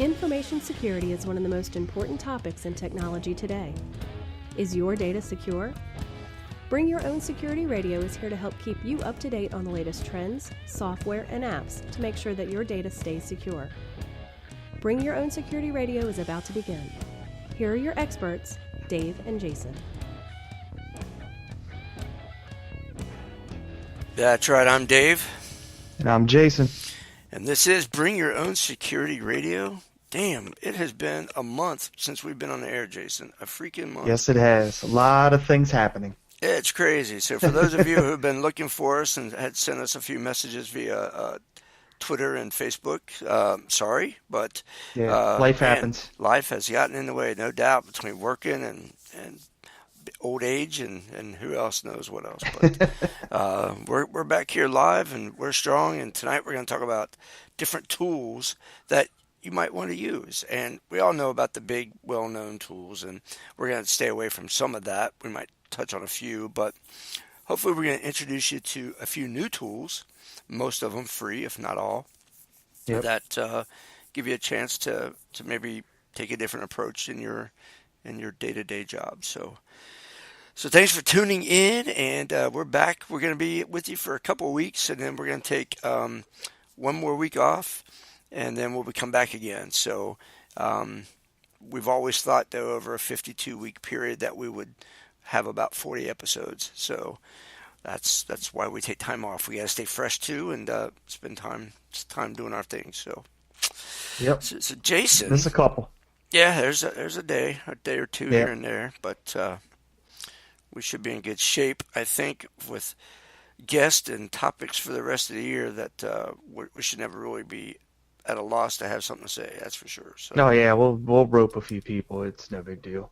Information security is one of the most important topics in technology today. Is your data secure? Bring Your Own Security Radio is here to help keep you up to date on the latest trends, software, and apps to make sure that your data stays secure. Bring Your Own Security Radio is about to begin. Here are your experts, Dave and Jason. That's right, I'm Dave. And I'm Jason. And this is Bring Your Own Security Radio. Damn, it has been a month since we've been on the air, Jason. A freaking month. Yes, it has. A lot of things happening. It's crazy. So for those of you who have been looking for us and had sent us a few messages via Twitter and Facebook, sorry, but life happens. Life has gotten in the way, no doubt, between working and old age and who else knows what else. But we're back here live and we're strong. And tonight we're going to talk about different tools that you might want to use. And we all know about the big, well-known tools, and we're going to stay away from some of that. We might touch on a few, but hopefully we're going to introduce you to a few new tools, most of them free, if not all, that give you a chance to maybe take a different approach in your day-to-day job. So thanks for tuning in, and we're back. We're going to be with you for a couple of weeks, and then we're going to take one more week off, and then we'll come back again. So we've always thought, though, over a 52-week period that we would have about 40 episodes. So that's why we take time off. We got to stay fresh, too, and spend time doing our thing. So, yep. So Jason. There's a couple. Yeah, there's a day or two here and there, but we should be in good shape, I think, with guests and topics for the rest of the year that we should never really be at a loss to have something to say, that's for sure. So. Oh, yeah, we'll rope a few people. It's no big deal.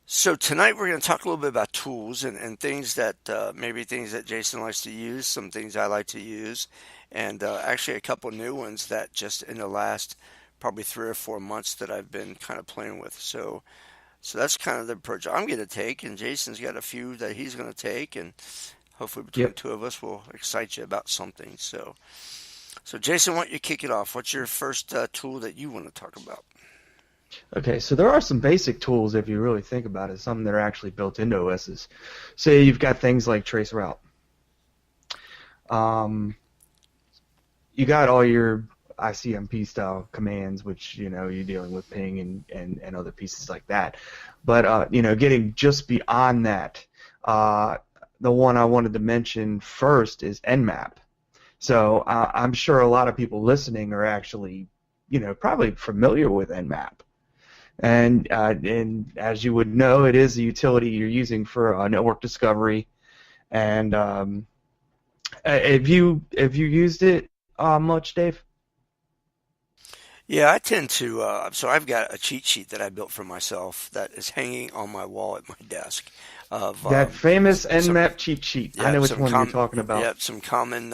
So tonight we're going to talk a little bit about tools and things that maybe things that Jason likes to use, some things I like to use, and actually a couple new ones that just in the last probably 3 or 4 months that I've been kind of playing with. So that's kind of the approach I'm going to take, and Jason's got a few that he's going to take, and hopefully between the two of us we'll excite you about something. So Jason, why don't you kick it off? What's your first tool that you want to talk about? Okay, so there are some basic tools, if you really think about it, some that are actually built into OSs. Say you've got things like traceroute. You got all your ICMP style commands, which you're dealing with ping and other pieces like that. But getting just beyond that, the one I wanted to mention first is Nmap. So I'm sure a lot of people listening are actually probably familiar with Nmap. And as you would know, it is a utility you're using for network discovery. And have you used it much, Dave? Yeah, I tend to. So I've got a cheat sheet that I built for myself that is hanging on my wall at my desk. That famous Nmap cheat sheet. Yeah, I know which one you're talking about. Yeah, some common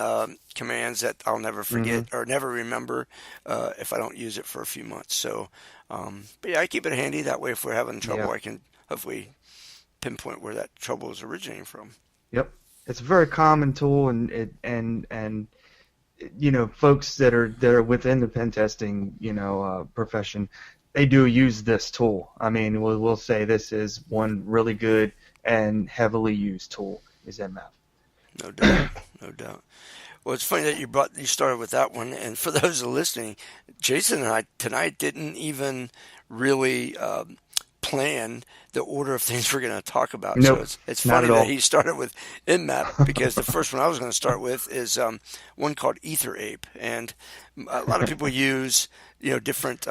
commands that I'll never forget or never remember if I don't use it for a few months. So, but yeah, I keep it handy. That way, if we're having trouble, I can hopefully pinpoint where that trouble is originating from. Yep, it's a very common tool, and folks that are within the pen testing profession, they do use this tool. I mean, we'll say this is one really good and heavily used tool is Nmap. No doubt, no doubt. Well, it's funny that you started with that one, and for those listening, Jason and I tonight didn't even really plan the order of things we're going to talk about. Nope, so it's funny that he started with Nmap, because the first one I was going to start with is one called EtherApe, and a lot of people use different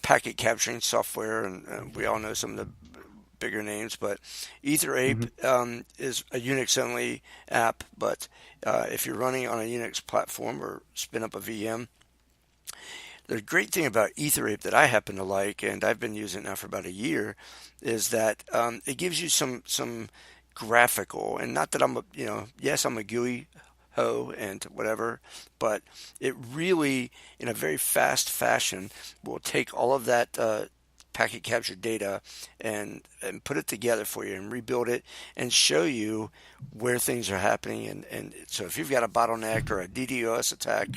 packet capturing software, and we all know some of the bigger names, but EtherApe is a Unix-only app, but if you're running on a Unix platform or spin up a VM, the great thing about EtherApe that I happen to like, and I've been using it now for about a year, is that it gives you some graphical, and not that I'm yes, I'm a GUI ho and whatever, but it really, in a very fast fashion, will take all of that packet capture data and put it together for you and rebuild it and show you where things are happening. And so if you've got a bottleneck or a DDoS attack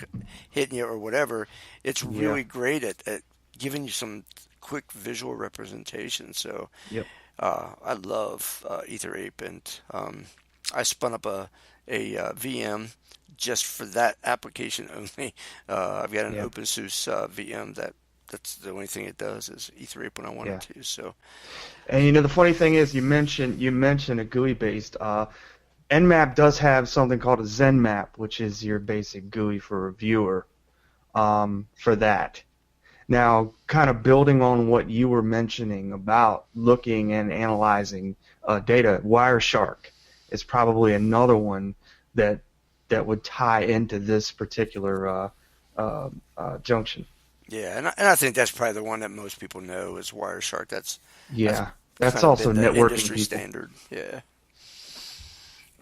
hitting you or whatever, it's Yeah. really great at giving you some quick visual representation. So Yep. I love EtherApe, and I spun up a VM just for that application only. I've got an Yeah. OpenSUSE VM that's the only thing it does is EtherApe when I want Yeah. it to. So And the funny thing is, you mentioned a GUI based. Nmap does have something called a ZenMap, which is your basic GUI for a viewer for that. Now, kind of building on what you were mentioning about looking and analyzing data, Wireshark is probably another one that would tie into this particular junction. yeah, and I think that's probably the one that most people know is Wireshark. That's Yeah, that's kind of also been the networking industry people. standard. Yeah,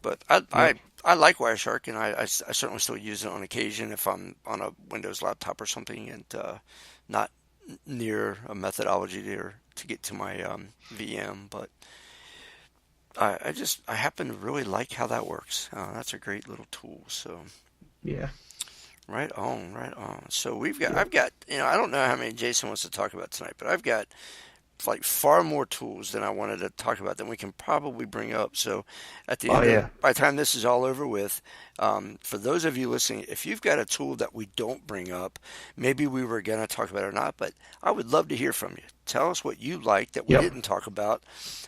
but Yep. I like Wireshark, and I certainly still use it on occasion if I'm on a Windows laptop or something and not near a methodology there to get to my VM. But I happen to really like how that works. That's a great little tool. So Yeah. right on, right on. So Yep. I've got I don't know how many Jason wants to talk about tonight, but I've got like far more tools than I wanted to talk about that we can probably bring up. So at the Oh end yeah. by the time this is all over with, for those of you listening, if you've got a tool that we don't bring up, maybe we were going to talk about it or not, but I would love to hear from you. Tell us what you like that we Yep. didn't talk about,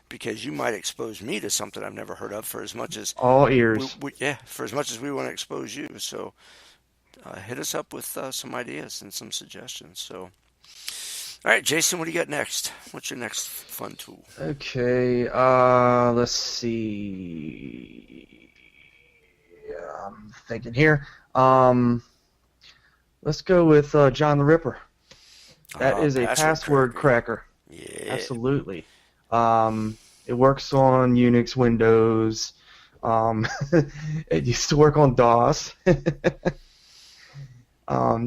because you might expose me to something I've never heard of for as much as All ears. for as much as we want to expose you. So hit us up with some ideas and some suggestions. So. All right, Jason, what do you got next? What's your next fun tool? Okay. Let's see. I'm thinking here. Let's go with John the Ripper. That is a password cracker. Yeah. Absolutely. It works on Unix, Windows. It used to work on DOS.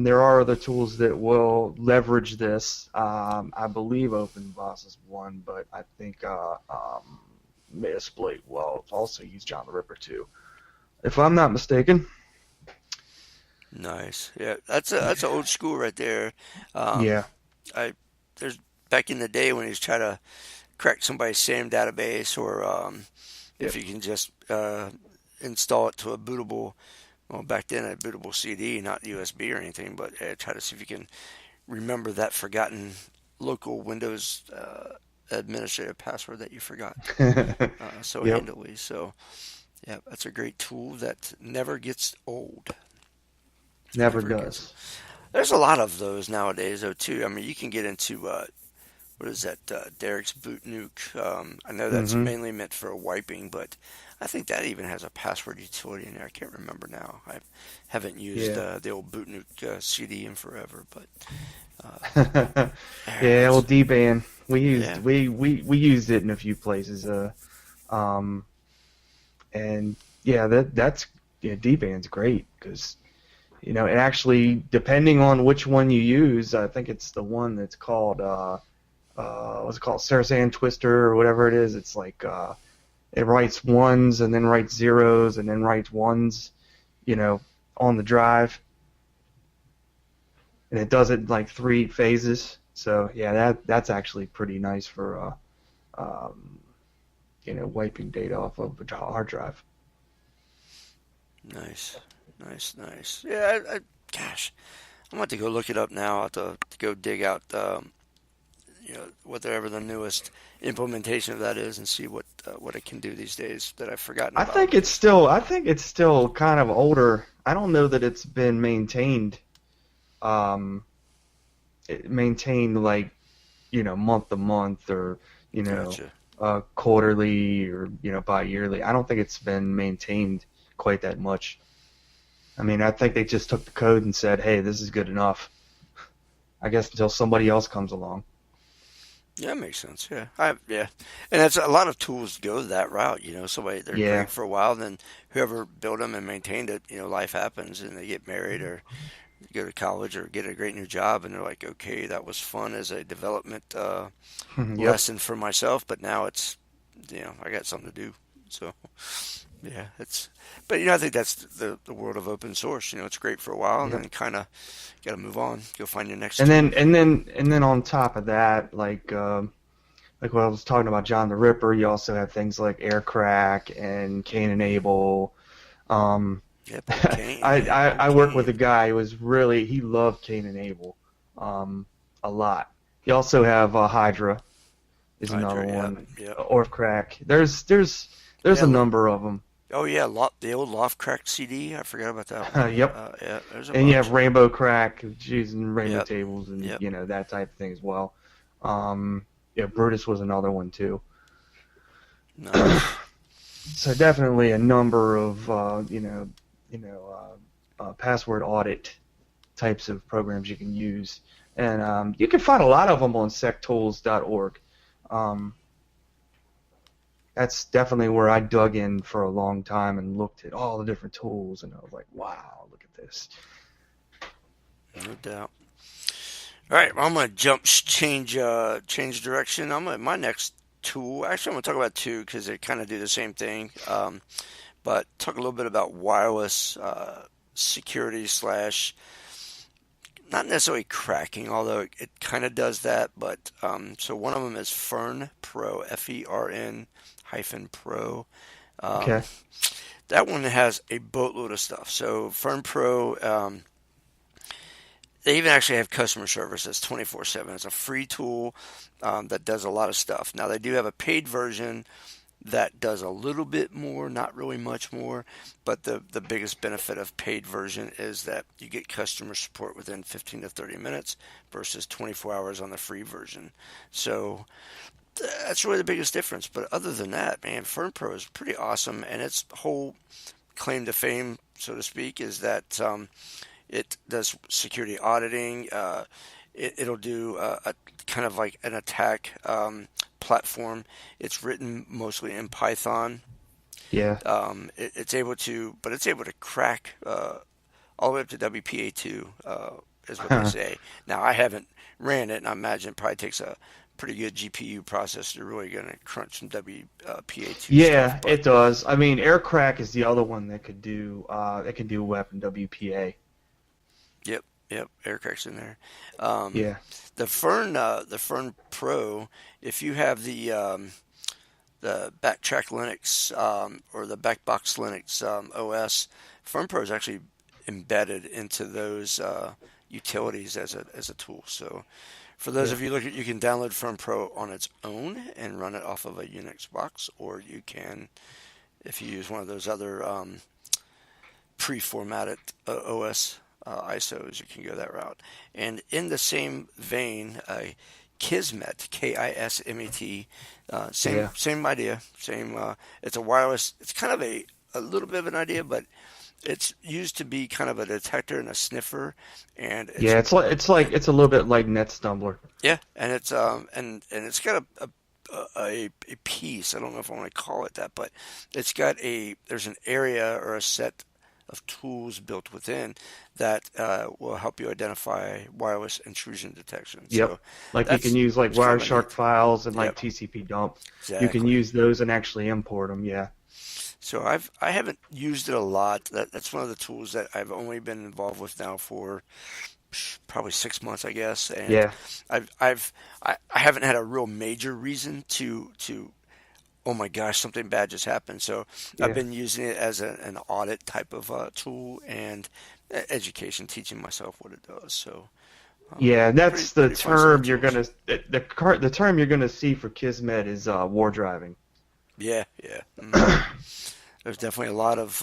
There are other tools that will leverage this. I believe OpenBOSS is one, but I think Metasploit will also use John the Ripper too, if I'm not mistaken. Nice. Yeah, that's an old school right there. Yeah. There's back in the day when he was trying to crack somebody's SAM database, or if you can just install it to a bootable. Well, back then a bootable CD, not USB or anything, but try to see if you can remember that forgotten local Windows administrative password that you forgot so Yep. handily. So, yeah, that's a great tool that never gets old. Never Never does. gets. There's a lot of those nowadays, though, too. I mean, you can get into what is that? Derek's Boot Nuke. I know that's Mhm. mainly meant for wiping, but I think that even has a password utility in there. I can't remember now. I haven't used Yeah. the old Boot Nuke CD in forever, but Yeah, well, DBAN. We used Yeah. we used it in a few places. And yeah, that's DBAN's great because and actually depending on which one you use, I think it's the one that's called what's it called, Sarasan Twister or whatever it is. It's like it writes ones and then writes zeros and then writes ones, on the drive, and it does it in like 3 phases. So yeah, that's actually pretty nice for wiping data off of a hard drive. Nice. Yeah, gosh, I'm about to go look it up now. I'll have to go dig out, whatever the newest implementation of that is, and see what it can do these days that I've forgotten I about. think it's still kind of older. I don't know that it's been maintained like month to month or Gotcha. quarterly or bi-yearly. I don't think it's been maintained quite that much. I mean, I think they just took the code and said, "Hey, this is good enough." I guess until somebody else comes along. Yeah, makes sense. Yeah, yeah, and that's a lot of tools go that route. Somebody they're Yeah. great for a while, then whoever built them and maintained it, life happens, and they get married or go to college or get a great new job, and they're like, okay, that was fun as a development Yep. lesson for myself, but now it's, I got something to do. So yeah, but I think that's the world of open source. It's great for a while, and Yep. then kind of got to move on, go find your next And tool. then on top of that, like what I was talking about, John the Ripper, you also have things like Aircrack and Cain and Abel. Um, Yep, old Kane, man, I old work with a Kane. guy who was really he loved Cain and Abel, um, a lot. You also have Hydra is another Hydra, yep, one. yep. Orfcrack. There's Yeah, a number of them. oh yeah, the old Loft Cracked CD. I forgot about that one. Yep. Yeah, there's a And you have bunch. Rainbow Crack, which is using rainbow Yep, tables and yep. that type of thing as well. Yeah, Brutus was another one too. Nice. So definitely a number of password audit types of programs you can use, and you can find a lot of them on sectools.org. Um, that's definitely where I dug in for a long time and looked at all the different tools, and I was like, wow, look at this. No doubt. All right, well, I'm gonna change direction. My next tool. Actually, I'm gonna talk about two because they kind of do the same thing. But talk a little bit about wireless security slash not necessarily cracking, although it kind of does that. But so one of them is Fern Pro, FERN hyphen Pro. Um, Okay. that one has a boatload of stuff. So Fern Pro, they even actually have customer service that's 24/7. It's a free tool that does a lot of stuff. Now they do have a paid version that does a little bit more, not really much more, but the biggest benefit of paid version is that you get customer support within 15 to 30 minutes versus 24 hours on the free version. So that's really the biggest difference. But other than that, man, FernPro is pretty awesome, and its whole claim to fame, so to speak, is that it does security auditing. It'll do a kind of like an attack platform. It's written mostly in Python. Yeah. But it's able to crack all the way up to WPA2, is what they say. Now, I haven't ran it, and I imagine it probably takes a pretty good GPU processor to really going to crunch some WPA2 stuff. Yeah, But it does. I mean, Aircrack is the other one that can do weapon WPA. yep, yep, Aircrack's in there. Um, Yeah. the Fern Pro, if you have the Backtrack Linux or the Backbox Linux OS, Fern Pro is actually embedded into those utilities as a tool. So for those Yeah. of you looking, you can download Fern Pro on its own and run it off of a Unix box, or you can, if you use one of those other pre-formatted OS ISOs, you can go that route. And in the same vein, Kismet, Kismet, same Yeah. same idea, same. It's a wireless. It's kind of a little bit of an idea, but it's used to be kind of a detector and a sniffer, and Yeah, it's a little bit like NetStumbler. yeah, and it's and it's got a piece. I don't know if I want to call it that, but there's an area or a set of tools built within that will help you identify wireless intrusion detection. Yep. So Like you can that's use like it's kind of a Wireshark neat. files and like Yep, TCP dump. You can exactly. use those and actually import them. Yeah. So I haven't used it a lot. That's one of the tools that I've only been involved with now for probably 6 months, I guess, and Yeah. I haven't had a real major reason to oh my gosh, something bad just happened. So I've Yeah. been using it as an audit type of tool and education, teaching myself what it does. So Yeah, pretty that's the pretty fun set of term you're tools. gonna the term you're gonna see for Kismet is war driving. Yeah, yeah. There's definitely a lot of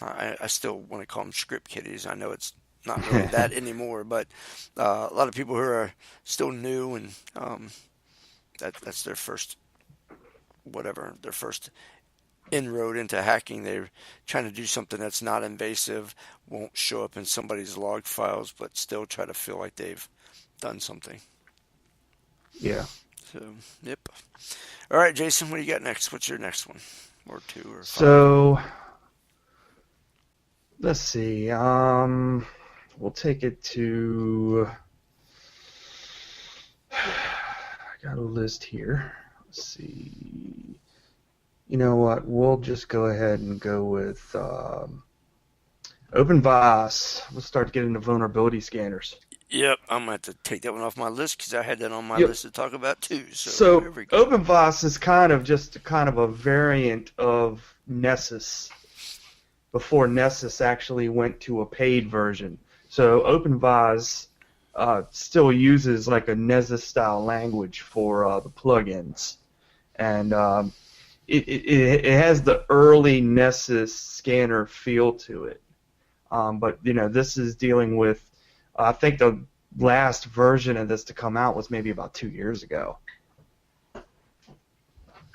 I still want to call them script kiddies. I know it's not really that anymore, but a lot of people who are still new and that's their first their first inroad into hacking. They're trying to do something that's not invasive, won't show up in somebody's log files, but still try to feel like they've done something. Yeah. So, yep. All right, Jason, what do you got next? What's your next one? Or two or five? So let's see. We'll take it to. I got a list here. Let's see. You know what? We'll just go ahead and go with OpenBIOS. We'll start getting into vulnerability scanners. Yep, I'm going to have to take that one off my list because I had that on my Yep. list to talk about too. So there we go. OpenBIOS is kind of a variant of Nessus before Nessus actually went to a paid version. So OpenBIOS still uses like a Nessus style language for the plugins, and it has the early Nessus scanner feel to it. But this is dealing with. I think the last version of this to come out was maybe about 2 years ago.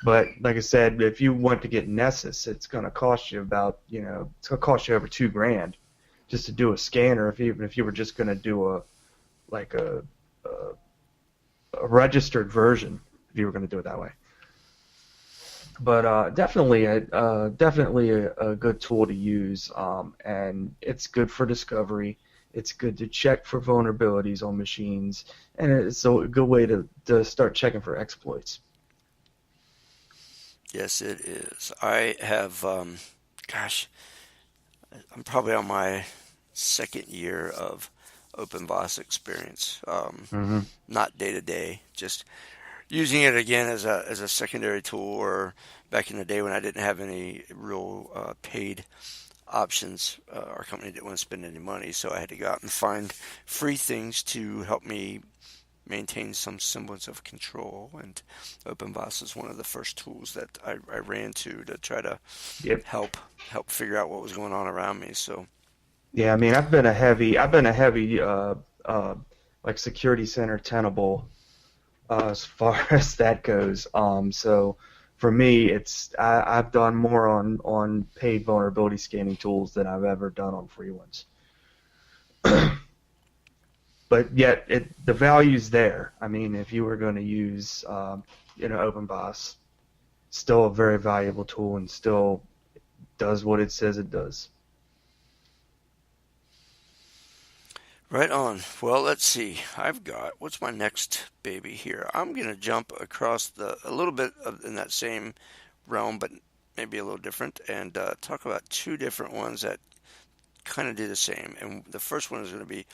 But like I said, if you want to get Nessus, it's going to cost you about, it's going to cost you over $2,000 just to do a scanner. Even if you were just going to do a registered version, if you were going to do it that way. But definitely a good tool to use, and it's good for discovery. It's good to check for vulnerabilities on machines, and it's a good way to start checking for exploits. Yes, it is. I have, I'm probably on my second year of OpenBIOS experience. Not day to day, just using it again as a secondary tool, or back in the day when I didn't have any real paid options. Our company didn't want to spend any money, so I had to go out and find free things to help me maintain some semblance of control, and OpenBIOS is one of the first tools that I ran to try to help figure out what was going on around me. So yeah, I mean, I've been a heavy like security center tenable as far as that goes. So for me, I've done more on paid vulnerability scanning tools than I've ever done on free ones. But yet, the value's there. I mean, if you were going to use, OpenBIOS, still a very valuable tool and still does what it says it does. Right on. Well, let's see. What's my next baby here? I'm going to jump across a little bit in that same realm, but maybe a little different, and talk about two different ones that kind of do the same. And the first one is going to be,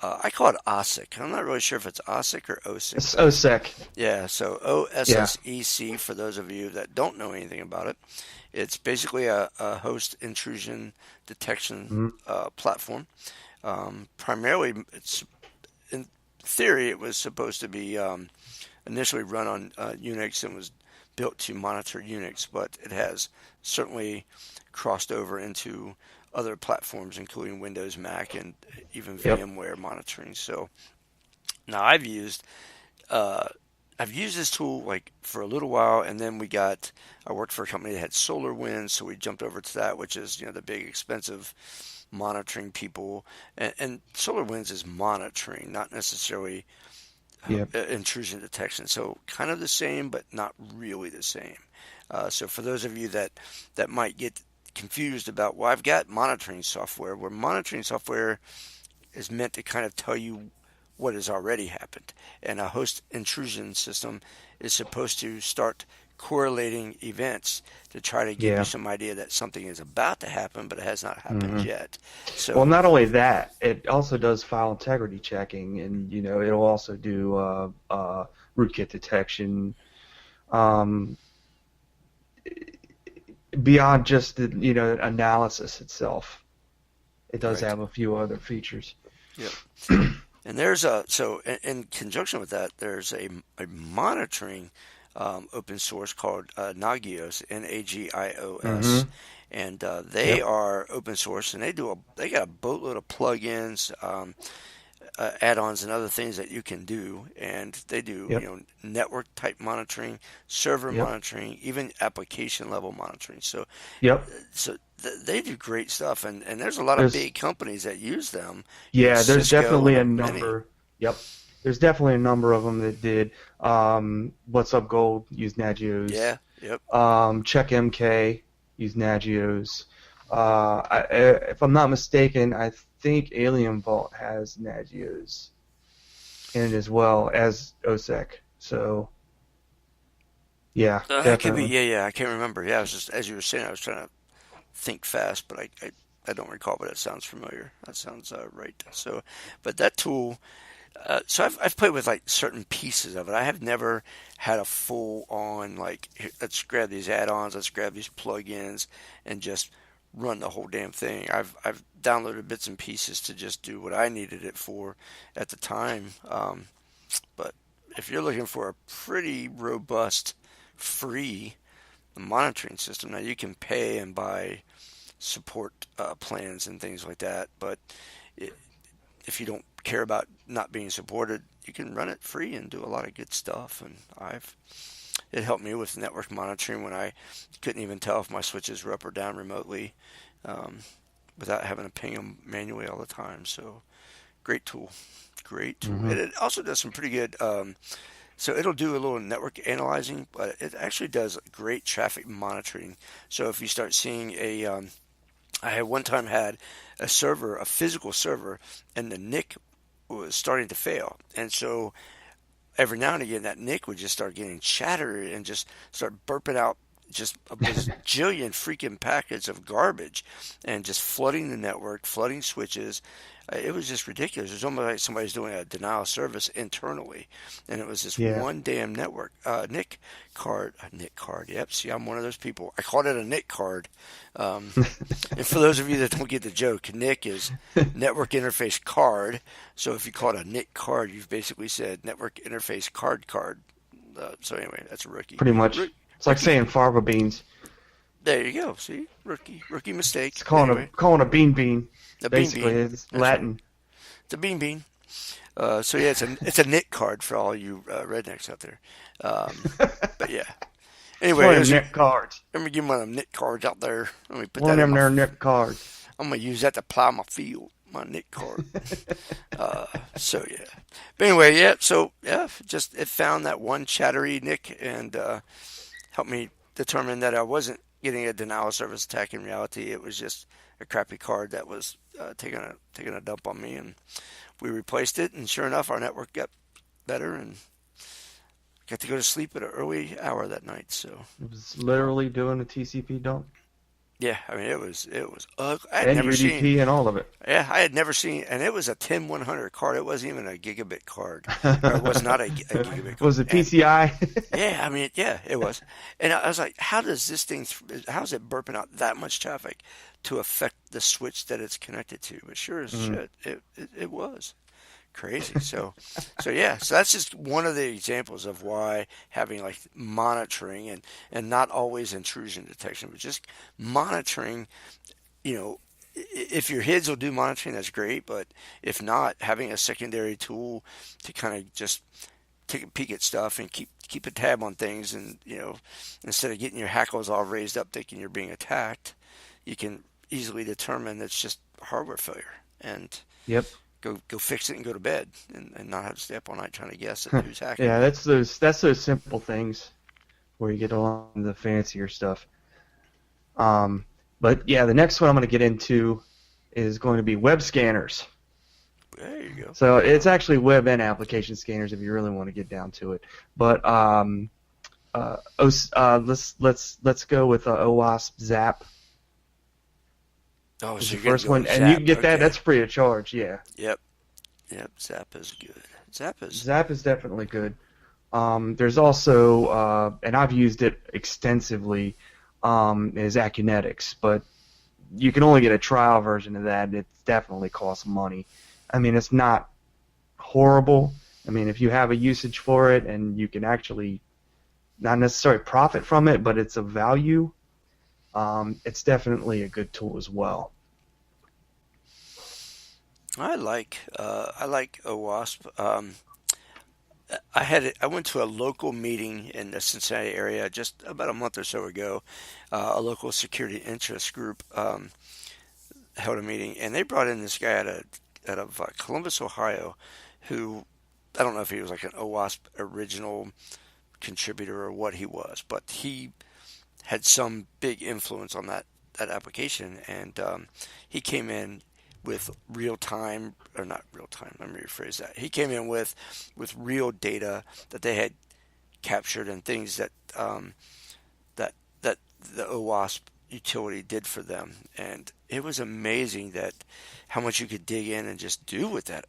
I call it OSSEC. I'm not really sure if it's OSSEC or OSSEC. It's OSSEC. Yeah, so OSSEC, for those of you that don't know anything about it. It's basically a host intrusion detection platform. Primarily, in theory, it was supposed to be initially run on Unix and was built to monitor Unix, but it has certainly crossed over into other platforms, including Windows, Mac, and even VMware monitoring. So now I've used this tool like for a little while, and then I worked for a company that had SolarWinds, so we jumped over to that, which is the big expensive monitoring people, and SolarWinds is monitoring, not necessarily intrusion detection. So kind of the same, but not really the same. So for those of you that might get confused about, well, I've got monitoring software, where monitoring software is meant to kind of tell you what has already happened, and a host intrusion system is supposed to start correlating events to try to give you some idea that something is about to happen, but it has not happened yet. So, well, not only that, it also does file integrity checking, and it'll also do rootkit detection. Beyond just the analysis itself, it does have a few other features. Yep. And there's in conjunction with that, there's a monitoring open source called Nagios, Nagios, and they are open source, and they got a boatload of plugins, add-ons, and other things that you can do, and they do network type monitoring, server monitoring, even application level monitoring. So they do great stuff, and there's a lot of big companies that use them. Yeah, there's Cisco definitely a and many. number. Yep. there's definitely a number of them that did. What's Up Gold used Nagios. Yeah. Yep. Check MK used Nagios. If I'm not mistaken, I think Alien Vault has Nagios in it as well as OSEC. So, yeah, That could be. definitely. Yeah. I can't remember. Yeah. I was just as you were saying. I was trying to think fast, but I don't recall. But it sounds familiar. That sounds right. So, but that tool. So I've played with like certain pieces of it. I have never had a full on like let's grab these add-ons, let's grab these plugins, and just run the whole damn thing. I've downloaded bits and pieces to just do what I needed it for at the time. But if you're looking for a pretty robust, free monitoring system, now you can pay and buy support plans and things like that. But it, if you don't care about not being supported, you can run it free and do a lot of good stuff. And it helped me with network monitoring when I couldn't even tell if my switches were up or down remotely um, without having to ping them manually all the time. So great tool, great tool. Hmm. And it also does some pretty good. So it'll do a little network analyzing, but it actually does great traffic monitoring. So if you start seeing I had one time had a server, a physical server, and the NIC was starting to fail. And so every now and again, that NIC would just start getting chattery and just start burping out just a bajillion freaking packets of garbage and just flooding the network, flooding switches. It was just ridiculous. It was almost like somebody's doing a denial of service internally. And it was this Yeah. one damn network, NIC card. NIC card, yep. See, I'm one of those people. I called it a NIC card. And for those of you that don't get the joke, NIC is Network Interface Card. So if you call it a NIC card, you've basically said Network Interface Card. So anyway, that's a rookie. Pretty much. It's like Rookie. saying fava beans. There you go. See, rookie mistake. It's calling a bean bean. A bean Basically, bean. it's That's Latin. right. It's a bean bean. So yeah, it's a NIC card for all you rednecks out there. But yeah. It's Anyway, one of them Nick cards. let me give one of them NIC cards out there. Let me put One of that in them my. there Nick cards. I'm gonna use that to plow my field. My NIC card. So yeah. But anyway, yeah. So yeah, it found that one chattery NIC and helped me determine that I wasn't getting a denial of service attack. In reality, it was just a crappy card that was taking a dump on me, and we replaced it. And sure enough, our network got better, and got to go to sleep at an early hour that night. So It was literally doing a TCP dump yeah, I mean it was ugly. I had and never seen. UDP and all of it. Yeah, I had never seen, and it was a 10100 card. It wasn't even a gigabit card. Or it was not a gigabit card. Was it And PCI? yeah, I mean, yeah, it was. And I was like, how does this thing, how's it burping out that much traffic to affect the switch that it's connected to? But sure as shit, it was crazy. So yeah, so that's just one of the examples of why having like monitoring and not always intrusion detection, but just monitoring, you know, if your HIDs will do monitoring, that's great. But if not, having a secondary tool to kind of just take a peek at stuff and keep a tab on things, and instead of getting your hackles all raised up thinking you're being attacked, you can easily determine it's just hardware failure and Yep. go fix it and go to bed and not have to stay up all night trying to guess at who's hacking. Yeah, that's those simple things where you get on the fancier stuff. But yeah, the next one I'm going to get into is going to be web scanners. There you go. So it's actually web and application scanners if you really want to get down to it. But let's go with OWASP Zap. Oh, Is so the you're gonna first go one, with and you Zap. can get that. Okay. That's free of charge. Yeah, Yep. Zap is good. Zap is definitely good. There's also, and I've used it extensively, is Acunetics, but you can only get a trial version of that. It definitely costs money. I mean, it's not horrible. I mean, if you have a usage for it and you can actually not necessarily profit from it, but it's a value, it's definitely a good tool as well. I like OWASP. I went to a local meeting in the Cincinnati area just about a month or so ago. A local security interest group held a meeting, and they brought in this guy out of Columbus, Ohio, who I don't know if he was like an OWASP original contributor or what he was, but he had some big influence on that application, and he came in with real time, or not real time. Let me rephrase that. He came in with real data that they had captured and things that that the OWASP utility did for them, and it was amazing that how much you could dig in and just do with that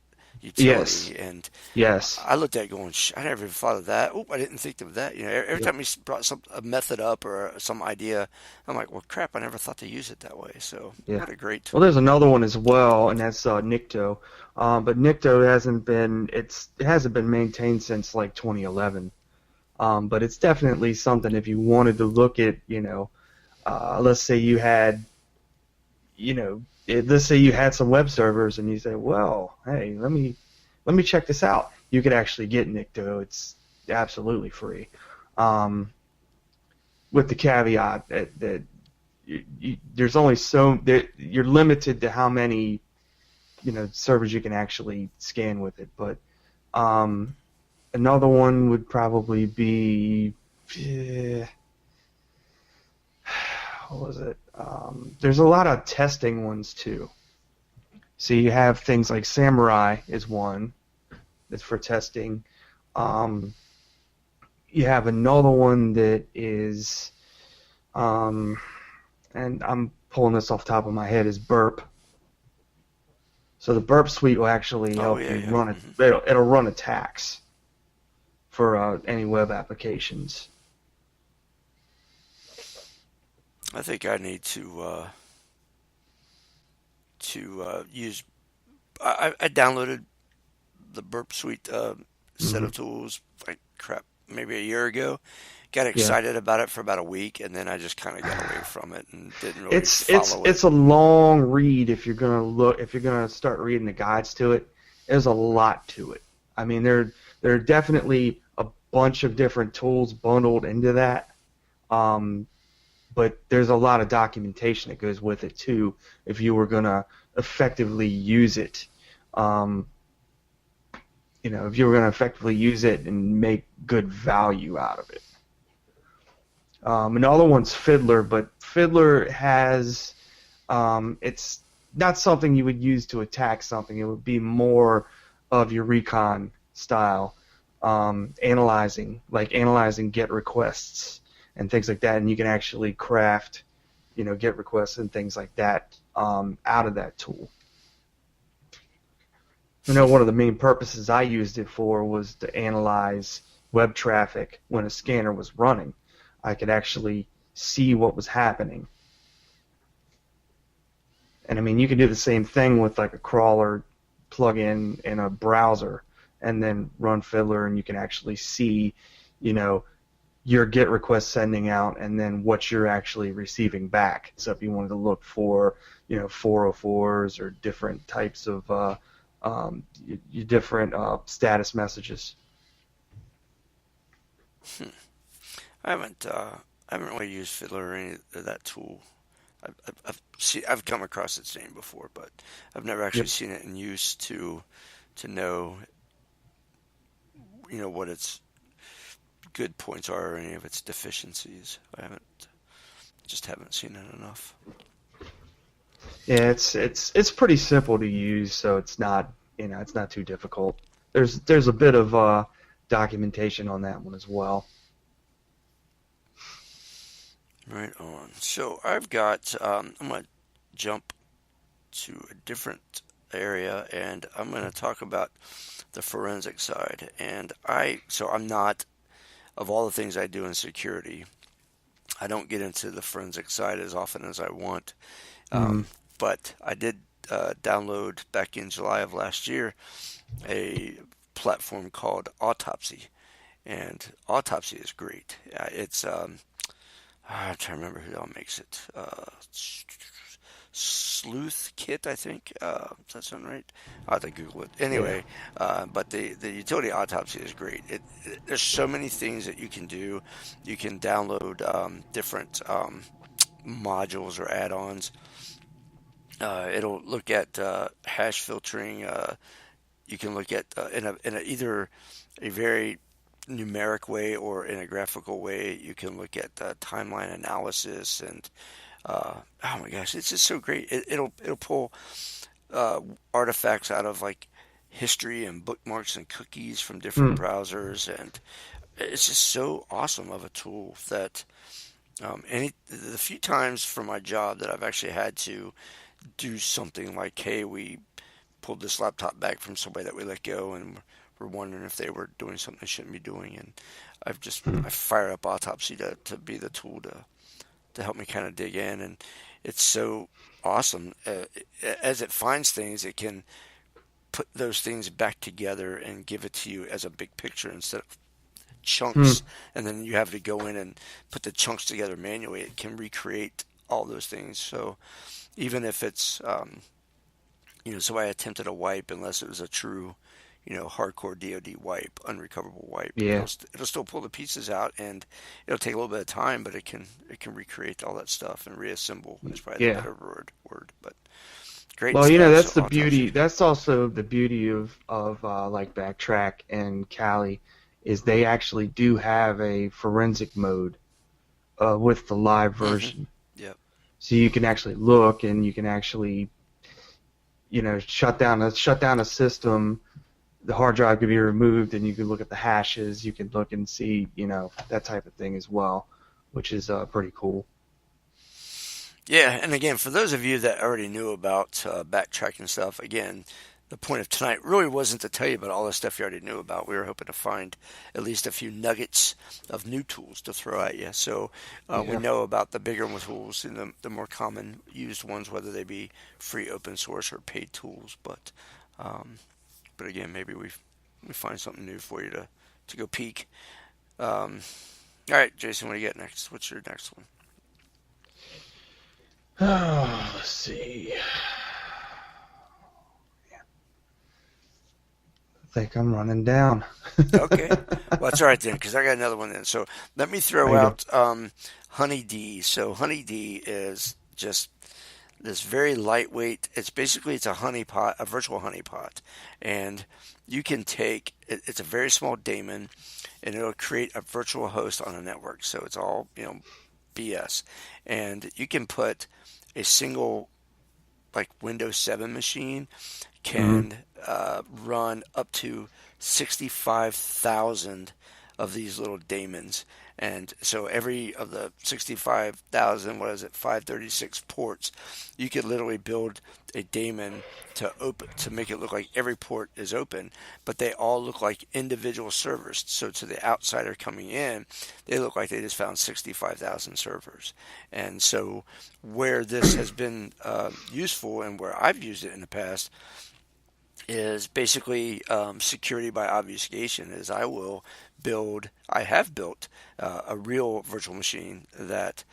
Yes. utility. And Yes. I looked at it going, I never even thought of that. Oh, I didn't think of that. Every Yep. time he brought a method up or some idea, I'm like, well, crap, I never thought to use it that way. So Yeah. what a great Well, tool. there's another one as well, and that's Nikto. But Nikto it hasn't been maintained since like 2011. But it's definitely something if you wanted to look at, let's say you had, let's say you had some web servers and you say, well, hey, let me check this out. You could actually get Nikto. It's absolutely free, with the caveat that there's only that you're limited to how many servers you can actually scan with it. But another one would probably be what was it? There's a lot of testing ones too. So you have things like Samurai is one that's for testing. You have another one that is, and I'm pulling this off the top of my head, is Burp. So the Burp suite will actually Oh, help yeah, you yeah. run it. It'll run attacks for any web applications. I think I need to use. I downloaded the Burp Suite set Hmm. of tools like crap maybe a year ago. Got Yeah. excited about it for about a week, and then I just kind of got away from it and didn't really It's follow it. it's a long read if you're gonna start reading the guides to it. There's a lot to it. I mean, there are definitely a bunch of different tools bundled into that. Um, but there's a lot of documentation that goes with it too if you were gonna effectively use it. Um, if you were gonna effectively use it and make good value out of it. Another one's Fiddler, but Fiddler has it's not something you would use to attack something. It would be more of your recon style, analyzing get requests and things like that, and you can actually craft, get requests and things like that out of that tool. One of the main purposes I used it for was to analyze web traffic when a scanner was running. I could actually see what was happening. And I mean, you can do the same thing with like a crawler plugin in a browser and then run Fiddler, and you can actually see, your GET request sending out and then what you're actually receiving back. So if you wanted to look for, 404s or different types of your different status messages. I haven't really used Fiddler or any of that tool. I've come across its name before, but I've never actually Yep. seen it in use to know what its good points are or any of its deficiencies. I haven't seen it enough. Yeah, it's pretty simple to use, so it's not too difficult. There's a bit of documentation on that one as well. Right on. So I've got. I'm gonna jump to a different area, and I'm gonna talk about the forensic side. And I'm not, of all the things I do in security, I don't get into the forensic side as often as I want. Mm. But I did download back in July of last year a platform called Autopsy, and Autopsy is great. It's I'm trying to remember who all makes it. Sleuth Kit, I think. Does that sound right? I'll have to Google it. Yeah. Anyway, but the utility Autopsy is great. There's so many things that you can do. You can download different modules or add-ons. It'll look at hash filtering, you can look at either a very numeric way or in a graphical way. You can look at timeline analysis and oh my gosh, it's just so great. It'll pull artifacts out of like history and bookmarks and cookies from different browsers, and it's just so awesome of a tool that the few times for my job that I've actually had to do something like, hey, we pulled this laptop back from somebody that we let go, and we're wondering if they were doing something they shouldn't be doing, and I fire up Autopsy to be the tool to help me kind of dig in, and it's so awesome. As it finds things, it can put those things back together and give it to you as a big picture instead of chunks, and then you have to go in and put the chunks together manually. It can recreate all those things. So even if it's somebody attempted a wipe, unless it was a true hardcore DoD wipe, unrecoverable wipe, it'll still pull the pieces out, and it'll take a little bit of time, but it can recreate all that stuff and reassemble is probably the better word. But great well, stuff. that's the beauty. That's also the beauty of like Backtrack and Kali, is they actually do have a forensic mode with the live version. Yep. So you can actually look, and you can actually shut down a system. The hard drive could be removed, and you can look at the hashes. You can look and see, that type of thing as well, which is pretty cool. Yeah, and again, for those of you that already knew about backtracking stuff, again, the point of tonight really wasn't to tell you about all the stuff you already knew about. We were hoping to find at least a few nuggets of new tools to throw at you. So we know about the bigger tools and the more common used ones, whether they be free, open source, or paid tools. But again, maybe we find something new for you to go peek. All right, Jason, what do you got next? What's your next one? Oh, let's see. I think I'm running down. Okay. Well, that's all right then, because I got another one then. So let me throw out HoneyD. So HoneyD is just this very lightweight. It's a honeypot, a virtual honeypot, and you can take it's a very small daemon, and it'll create a virtual host on a network. So it's all BS, and you can put a single like Windows 7 machine can run up to 65,000 of these little daemons. And so every of the 65,000, 536 ports, you could literally build a daemon to make it look like every port is open, but they all look like individual servers. So to the outsider coming in, they look like they just found 65,000 servers. And so where this has been useful, and where I've used it in the past, is basically security by obfuscation. Is I have built a real virtual machine that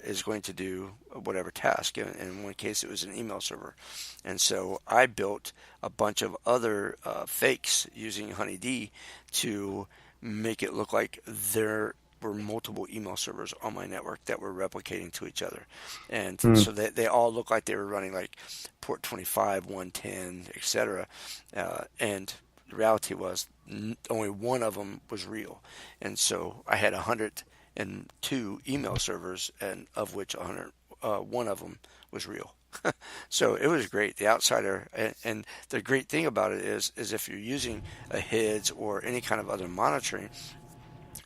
is going to do whatever task. In one case, it was an email server. And so I built a bunch of other fakes using HoneyD to make it look like there were multiple email servers on my network that were replicating to each other. And so they all look like they were running like port 25, 110, etc. And the reality was only one of them was real. And so I had 102 email servers, and of which one of them was real. So it was great. The outsider, and the great thing about it is if you're using a HIDS or any kind of other monitoring,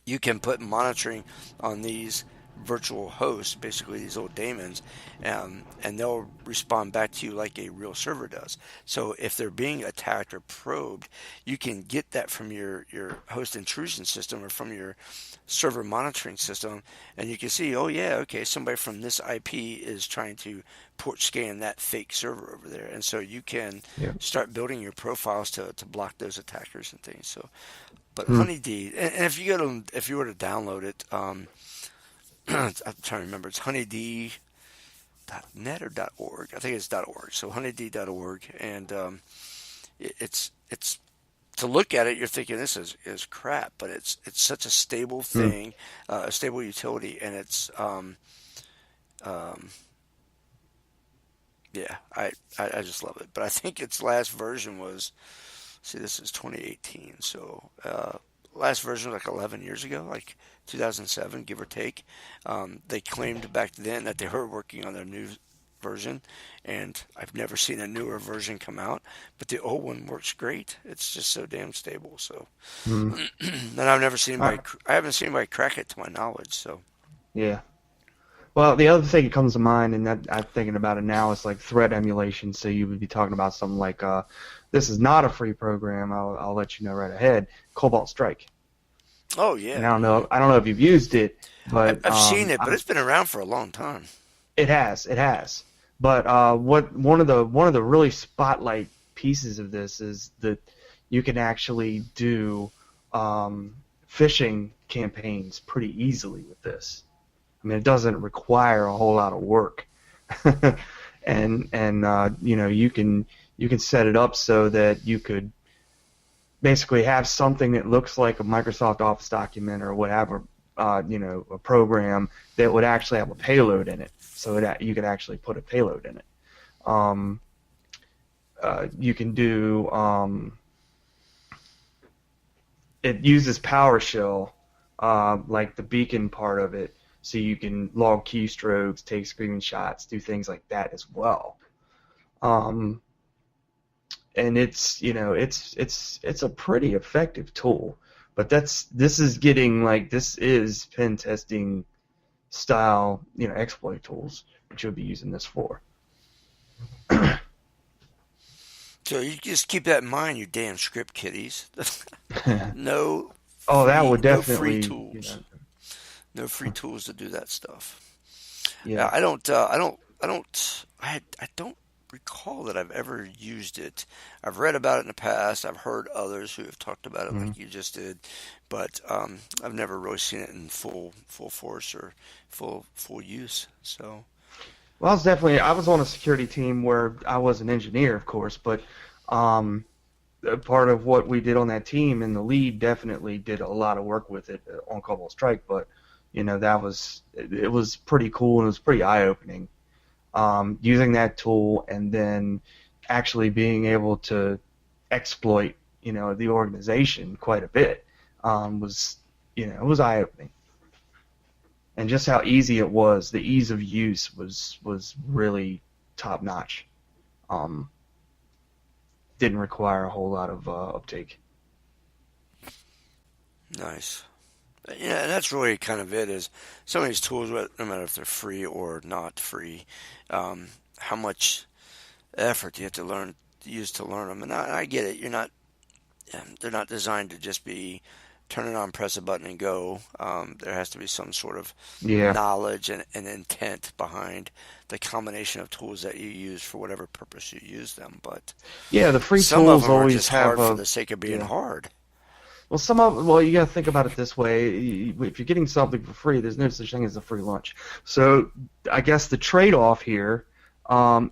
you can put monitoring on these virtual hosts, basically these little daemons, and they'll respond back to you like a real server does. So if they're being attacked or probed, you can get that from your host intrusion system or from your server monitoring system, and you can see, oh yeah, okay, somebody from this IP is trying to port scan that fake server over there, and so you can start building your profiles to block those attackers and things. So, but HoneyD, and if you were to download it, I'm trying to remember, it's honeyD.net or .org. I think it's .org. So honeyD.org, and it's to look at it, you're thinking this is crap, but it's such a stable thing, a stable utility, and it's I just love it. But I think its last version was see, this is 2018, so last version was like 11 years ago, like 2007, give or take. They claimed back then that they were working on their new version, and I've never seen a newer version come out, but the old one works great. It's just so damn stable. So, Mm. and I've never seen anybody, I haven't seen anybody crack it to my knowledge. So, Yeah. Well, the other thing that comes to mind, and that I'm thinking about it now, is like threat emulation. So you would be talking about something like, this is not a free program. I'll let you know right ahead. Cobalt Strike. oh yeah, And I don't know if you've used it, but I've seen it, but it's been around for a long time. It has. But one of the really spotlight pieces of this is that you can actually do phishing campaigns pretty easily with this. I mean, it doesn't require a whole lot of work, and you know, you can set it up so that you could basically have something that looks like a Microsoft Office document or whatever, you know, a program that would actually have a payload in it, so that you could actually put a payload in it. You can do it uses PowerShell, like the beacon part of it, so you can log keystrokes, take screenshots, do things like that as well. And it's, you know, it's a pretty effective tool. But this is pen testing style, you know, exploit tools, which you'll be using this for. So you just keep that in mind, you damn script kiddies. No. Oh, that would No definitely. free tools. No free tools to do that stuff. Yeah. I don't recall that I've ever used it. I've read about it in the past. I've heard others who have talked about it like you just did, but I've never really seen it in full force or full use. So. Well, I was on a security team where I was an engineer, of course, but part of what we did on that team, and the lead definitely did a lot of work with it on Cobalt Strike, but you know, it was pretty cool and it was pretty eye-opening. Using that tool and then actually being able to exploit, you know, the organization quite a bit was, you know, it was eye-opening. And just how easy it was, the ease of use was really top-notch. Didn't require a whole lot of uptake. Nice. Yeah, that's really kind of it. Is some of these tools, no matter if they're free or not free, how much effort you have to use to learn them. And I get it. They're not designed to just be turn it on, press a button, and go. There has to be some sort of knowledge and intent behind the combination of tools that you use for whatever purpose you use them. But yeah, the free some tools of them are always just have hard for the sake of being hard. Well, you got to think about it this way. If you're getting something for free, there's no such thing as a free lunch. So I guess the trade-off here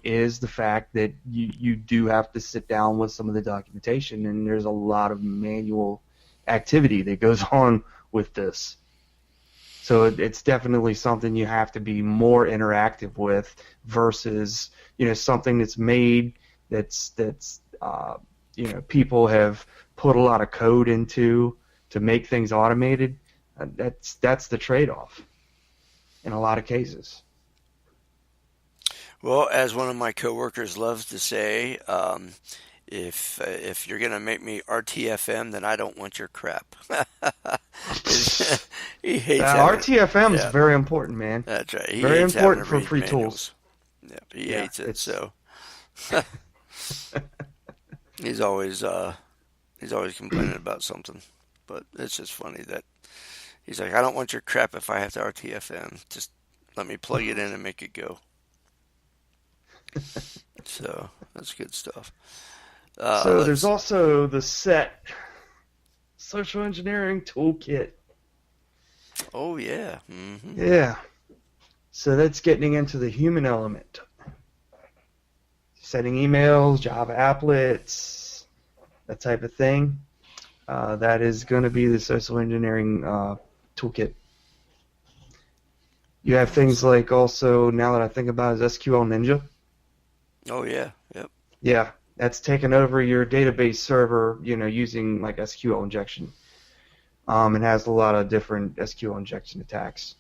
is the fact that you do have to sit down with some of the documentation, and there's a lot of manual activity that goes on with this. So it's definitely something you have to be more interactive with versus, you know, something that's made that's you know, people have put a lot of code into to make things automated. That's the trade-off in a lot of cases. Well, as one of my coworkers loves to say, if you're gonna make me RTFM, then I don't want your crap. He hates RTFM is very important, man. That's right. He very hates important for having to free read tools. Yeah, he hates it. So he's always complaining about something. But it's just funny that he's like, I don't want your crap if I have to RTFM. Just let me plug it in and make it go. So that's good stuff. So there's also the SET, Social Engineering Toolkit. Oh, yeah. Mm-hmm. Yeah. So that's getting into the human element. Setting emails, Java applets, that type of thing. That is going to be the Social Engineering Toolkit. You have things like also, now that I think about it, is SQL Ninja. Oh, yeah. Yep. Yeah. that's taken over your database server, using like SQL injection. It has a lot of different SQL injection attacks.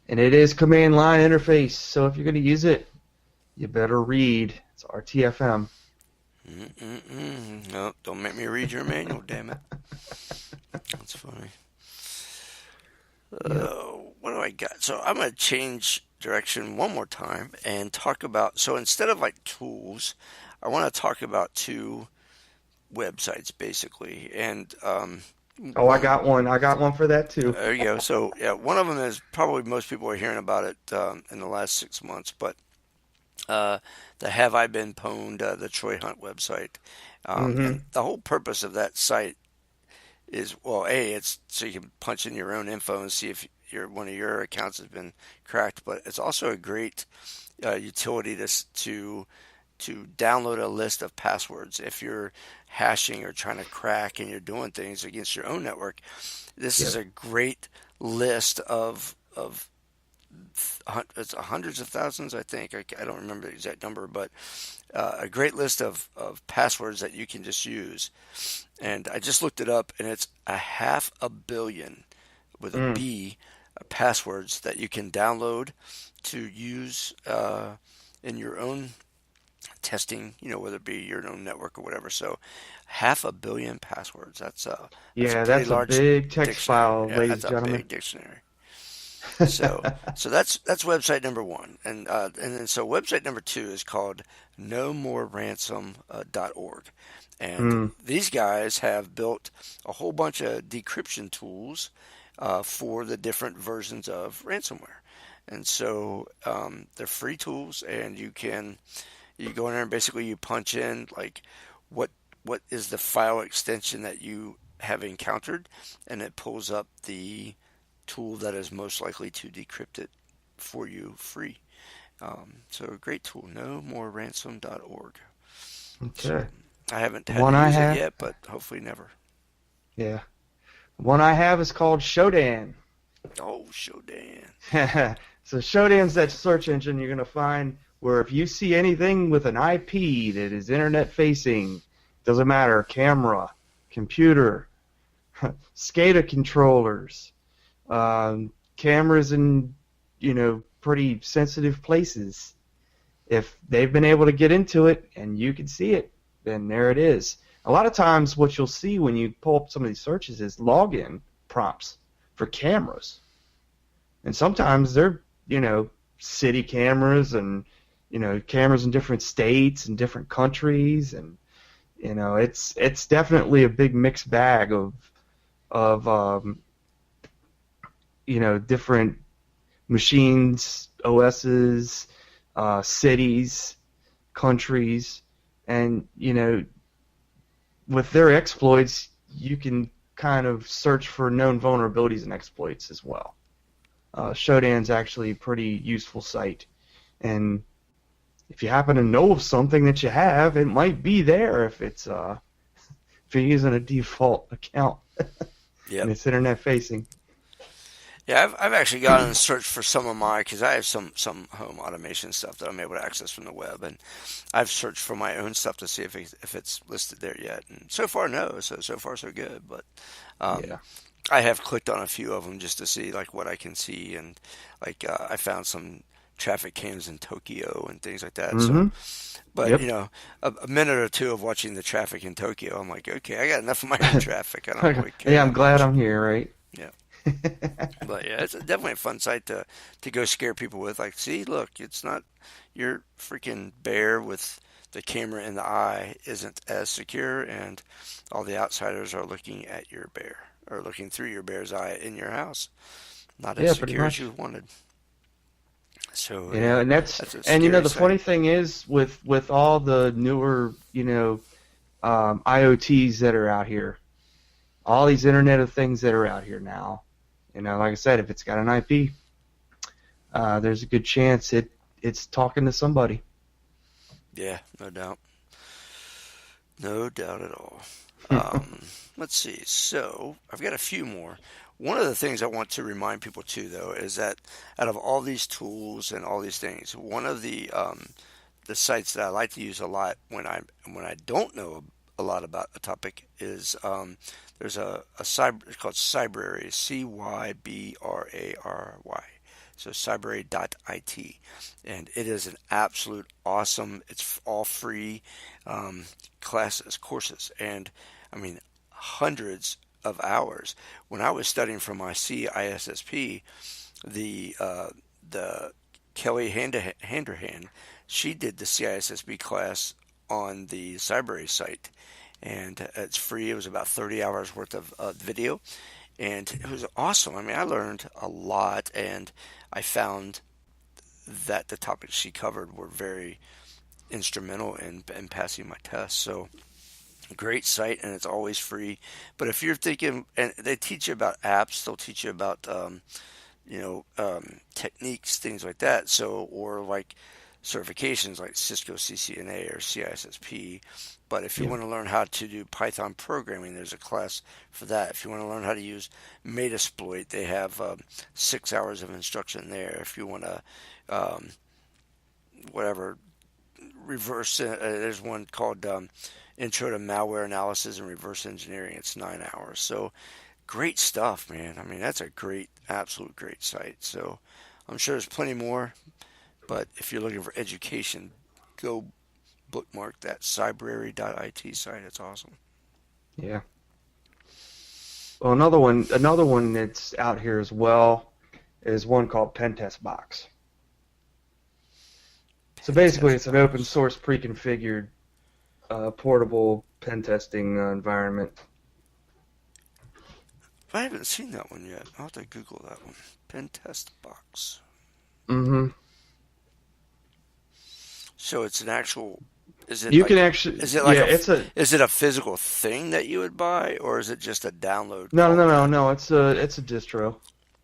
And it is command line interface, so if you're going to use it, you better read. It's RTFM. No, don't make me read your manual, damn it. That's funny. What do I got? So I'm going to change direction one more time and talk about, so instead of like tools, I want to talk about two websites basically. And I got one. I got one for that too. there you go. So yeah, one of them is probably most people are hearing about it in the last 6 months, but the Have I Been Pwned, the Troy Hunt website. And the whole purpose of that site is, well, it's so you can punch in your own info and see if one of your accounts has been cracked, but it's also a great utility to download a list of passwords if you're hashing or trying to crack and you're doing things against your own network. This is a great list of it's hundreds of thousands, I think. I don't remember the exact number, but a great list of passwords that you can just use. And I just looked it up, and it's 500 million with a B passwords that you can download to use in your own testing, whether it be your own network or whatever. So 500 million passwords. That's a pretty large big text file, yeah, ladies that's and gentlemen. a big dictionary. So that's website number one, and then so website number two is called nomoreransom.org, and these guys have built a whole bunch of decryption tools for the different versions of ransomware, and so they're free tools, and you go in there and basically you punch in like what is the file extension that you have encountered, and it pulls up the tool that is most likely to decrypt it for you free. So a great tool, nomoreransom.org. Okay. So I haven't had One to I use have, it yet, but hopefully never. yeah. One I have is called Shodan. Oh, Shodan. So Shodan's that search engine you're going to find where if you see anything with an IP that is internet facing, doesn't matter, camera, computer, SCADA controllers, cameras in, pretty sensitive places. If they've been able to get into it and you can see it, then there it is. A lot of times what you'll see when you pull up some of these searches is login prompts for cameras. And sometimes they're, city cameras and, cameras in different states and different countries. And, it's definitely a big mixed bag of different machines, OSs, cities, countries, and, with their exploits, you can kind of search for known vulnerabilities and exploits as well. Shodan's actually a pretty useful site, and if you happen to know of something that you have, it might be there if you're using a default account. Yep. And it's internet facing. Yeah, I've actually gone and searched for some of because I have some home automation stuff that I'm able to access from the web, and I've searched for my own stuff to see if it's listed there yet. And so far, no. So far, so good. But I have clicked on a few of them just to see like what I can see, and like I found some traffic cams in Tokyo and things like that. So, but a minute or two of watching the traffic in Tokyo, I'm like, okay, I got enough of my own traffic. I don't really care. Yeah, I'm glad I'm here, right? Yeah. But yeah, it's definitely a fun site to go scare people with. Like, see, look, it's not your freaking bear with the camera in the eye isn't as secure, and all the outsiders are looking at your bear or looking through your bear's eye in your house. Not as secure as you wanted. So and that's and the funny thing is with all the newer IoTs that are out here, all these Internet of Things that are out here now. Like I said, if it's got an IP, there's a good chance it's talking to somebody. Yeah, no doubt. No doubt at all. Let's see. So I've got a few more. One of the things I want to remind people too, though, is that out of all these tools and all these things, one of the the sites that I like to use a lot when I don't know a lot about a topic is there's a cyber, it's called Cybrary, Cybrary. So cybrary.it, and it is an absolute awesome. It's all free classes, courses, and I mean hundreds of hours. When I was studying for my CISSP, the Kelly Handerhan, she did the CISSP class on the Cybrary site, and it's free. It was about 30 hours worth of video, and it was awesome. I mean, I learned a lot, and I found that the topics she covered were very instrumental in passing my test. So great site, and it's always free. But if you're thinking, and they teach you about apps, they'll teach you about techniques, things like that. So, or like certifications like Cisco CCNA or CISSP. But if you want to learn how to do Python programming, there's a class for that. If you want to learn how to use Metasploit, they have 6 hours of instruction there. If you want to, whatever, reverse, there's one called Intro to Malware Analysis and Reverse Engineering. It's 9 hours. So great stuff, man. I mean, that's a great, absolute great site. So I'm sure there's plenty more, but if you're looking for education, go bookmark that cybrary.it site. It's awesome. Yeah. Well, another one that's out here as well is one called Pentest Box. So basically, it's an open source pre-configured portable pen testing environment. I haven't seen that one yet. I'll have to Google that one. Pentest Box. Mm-hmm. So it's an actual. Is it? You like, can actually. Is it like yeah, Is it a physical thing that you would buy, or is it just a download? No. It's a distro.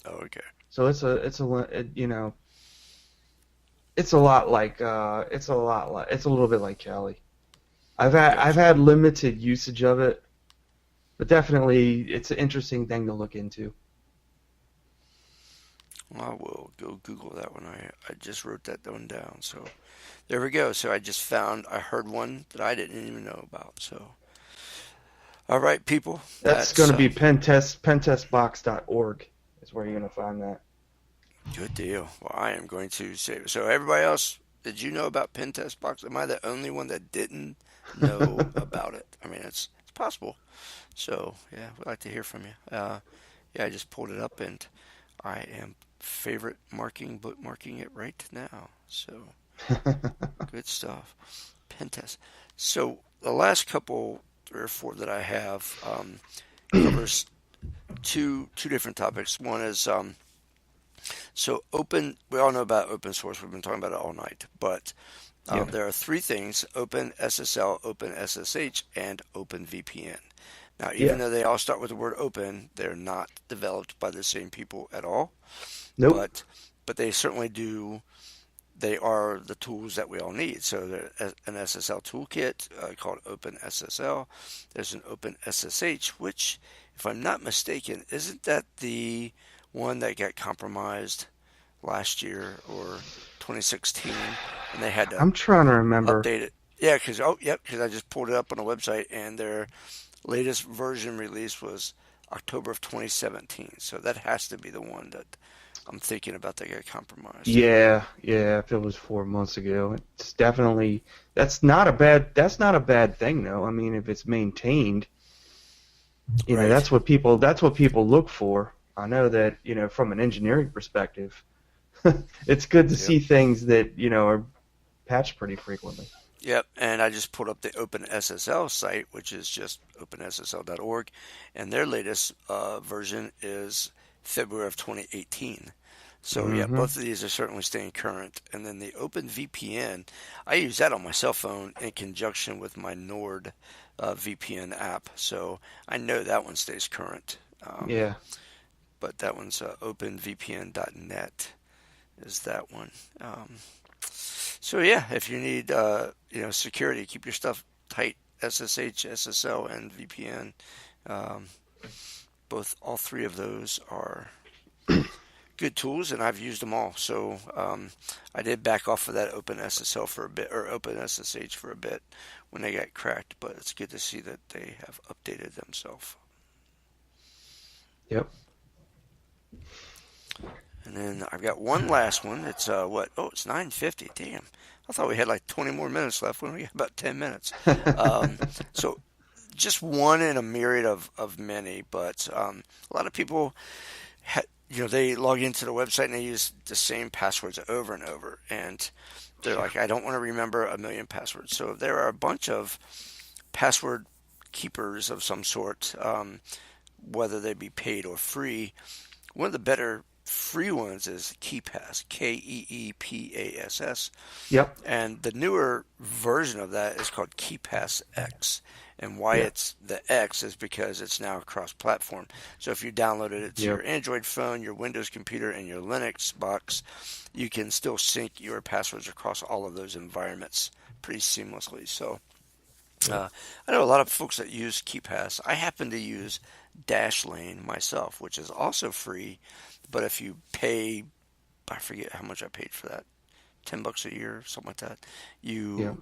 Oh, okay. So it's a it's a little bit like Kali. I've had limited usage of it, but definitely it's an interesting thing to look into. Well, I will go Google that one. I just wrote that one down. So there we go. So I heard one that I didn't even know about. So all right, people. That's going to be pentestbox.org is where you're going to find that. Good deal. Well, I am going to say so. Everybody else, did you know about Pentest Box? Am I the only one that didn't know about it? I mean, it's possible. So yeah, we'd like to hear from you. Yeah, I just pulled it up and I am bookmarking it right now. So good stuff. Pentest. So the last couple, 3 or 4 that I have covers two different topics. One is so open. We all know about open source. We've been talking about it all night. But there are 3 things: Open SSL, Open SSH, and Open VPN. Now, even though they all start with the word open, they're not developed by the same people at all. Nope. But they certainly do. They are the tools that we all need. So there's an SSL toolkit called Open SSL. There's an Open SSH, which, if I'm not mistaken, isn't that the one that got compromised last year or 2016, and they had to I'm trying to remember. update it. Yeah, because I just pulled it up on a website, and their latest version release was October of 2017. So that has to be the one that I'm thinking about that got compromised. Yeah. If it was 4 months ago, it's definitely that's not a bad thing though. I mean, if it's maintained, you know, that's what people look for. I know that, you know, from an engineering perspective, it's good to see things that, you know, are patched pretty frequently. Yep, and I just pulled up the OpenSSL site, which is just openssl.org, and their latest version is February of 2018. So yeah, both of these are certainly staying current. And then the OpenVPN, I use that on my cell phone in conjunction with my Nord VPN app. So I know that one stays current. But that one's openvpn.net is that one. So yeah, if you need security, keep your stuff tight. SSH, SSL, and VPN. All 3 of those are good tools, and I've used them all. So I did back off of that OpenSSL for a bit, or OpenSSH for a bit when they got cracked, but it's good to see that they have updated themselves. Yep. And then I've got one last one. It's what? Oh, it's 9:50. Damn. I thought we had like 20 more minutes left. When we got about 10 minutes. So just one in a myriad of many, but a lot of people, they log into the website and they use the same passwords over and over, and they're like, I don't want to remember a million passwords. So there are a bunch of password keepers of some sort, whether they be paid or free. One of the better free ones is KeePass, KeePass. Yep. And the newer version of that is called KeePass X. And why it's the X is because it's now cross-platform. So if you downloaded it to your Android phone, your Windows computer, and your Linux box, you can still sync your passwords across all of those environments pretty seamlessly. So I know a lot of folks that use KeePass. I happen to use Dashlane myself, which is also free. But if you pay, I forget how much I paid for that, $10 a year, something like that, you